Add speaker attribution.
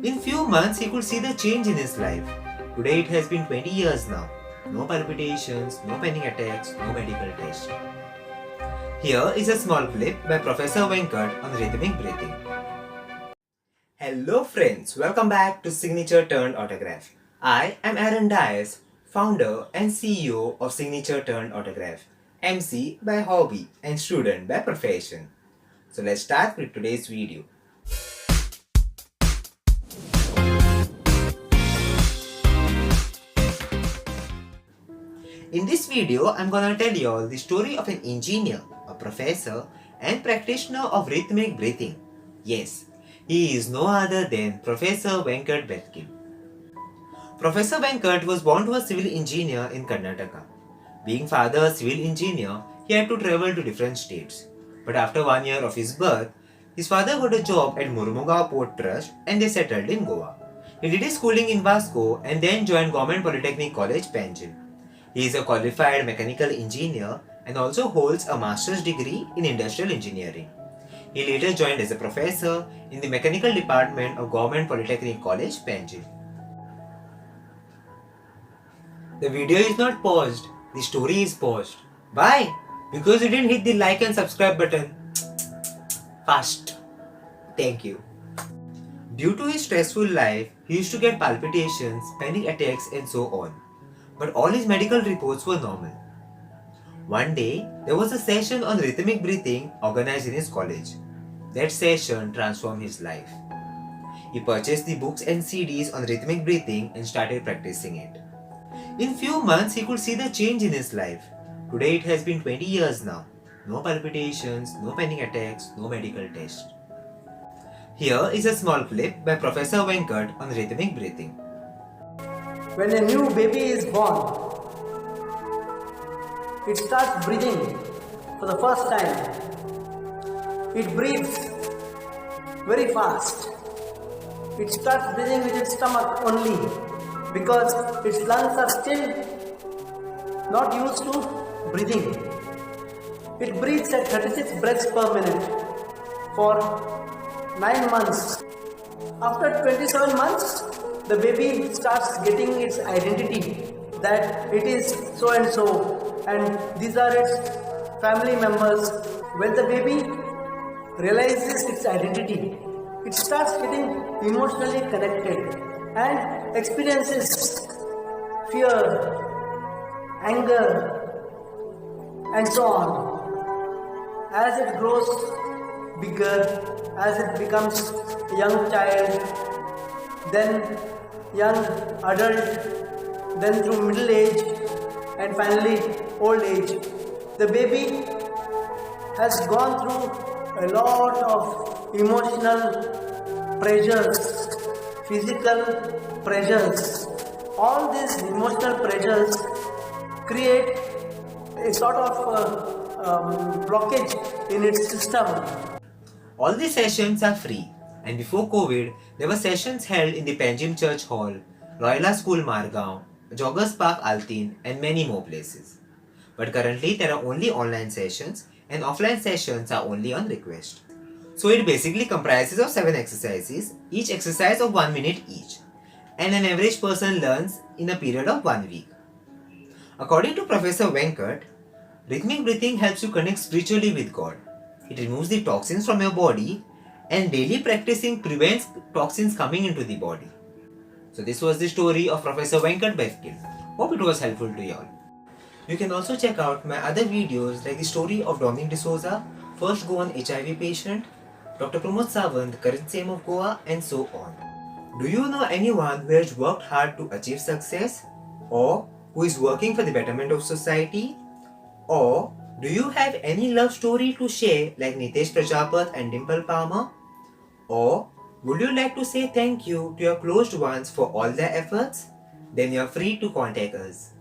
Speaker 1: In few months, he could see the change in his life. Today it has been 20 years now. No palpitations, no panic attacks, no medical test. Here is a small clip by Professor Venkat on rhythmic breathing. Hello friends, welcome back to Signature Turned Autograph. I am Aaron Dias, founder and CEO of Signature Turned Autograph, MC by hobby and student by profession. So let's start with today's video. In this video, I'm gonna tell you all the story of an engineer, a professor and practitioner of rhythmic breathing. Yes, he is no other than Professor Venkat Betigiri. Professor Venkat was born to a civil engineer in Karnataka. Being father a civil engineer, he had to travel to different states. But after 1 year of his birth, his father got a job at Murmugaon Port Trust and they settled in Goa. He did his schooling in Vasco and then joined Government Polytechnic College Panjim. He is a qualified mechanical engineer and also holds a master's degree in industrial engineering. He later joined as a professor in the mechanical department of Government Polytechnic College Panjim. The video is not paused, the story is paused. Why? Because you didn't hit the like and subscribe button. Fast. Thank you. Due to his stressful life, he used to get palpitations, panic attacks and so on. But all his medical reports were normal. One day, there was a session on rhythmic breathing organized in his college. That session transformed his life. He purchased the books and CDs on rhythmic breathing and started practicing it. In few months, he could see the change in his life. Today it has been 20 years now. No palpitations, no panic attacks, no medical test. Here is a small clip by Professor Venkat on rhythmic breathing.
Speaker 2: When a new baby is born, it starts breathing for the first time. It breathes very fast. It starts breathing with its stomach only because its lungs are still not used to breathing. It breathes at 36 breaths per minute for 9 months. After 27 months, the baby starts getting its identity that it is so and these are its family members. When the baby realizes its identity, it starts getting emotionally connected and experiences fear, anger and so on. As it grows bigger, as it becomes a young child, then young adult, then through middle age and finally old age. The baby has gone through a lot of emotional pressures, physical pressures. All these emotional pressures create a sort of blockage in its system.
Speaker 1: All the sessions are free. And before COVID, there were sessions held in the Panjim Church Hall, Royala School Margaon, Joggers Park Altin and many more places. But currently there are only online sessions and offline sessions are only on request. So it basically comprises of 7 exercises, each exercise of 1 minute each. And an average person learns in a period of 1 week. According to Professor Venkat, rhythmic breathing helps you connect spiritually with God. It removes the toxins from your body and daily practicing prevents toxins coming into the body. So this was the story of Professor Venkat Betigiri. Hope it was helpful to you all. You can also check out my other videos like the story of Dominic D'Souza, first Goan HIV patient, Dr. Pramod Sawant, current CM of Goa and so on. Do you know anyone who has worked hard to achieve success? Or who is working for the betterment of society? Or do you have any love story to share like Nitesh Prajapat and Dimple Palmer? Or would you like to say thank you to your closed ones for all their efforts? Then you are free to contact us.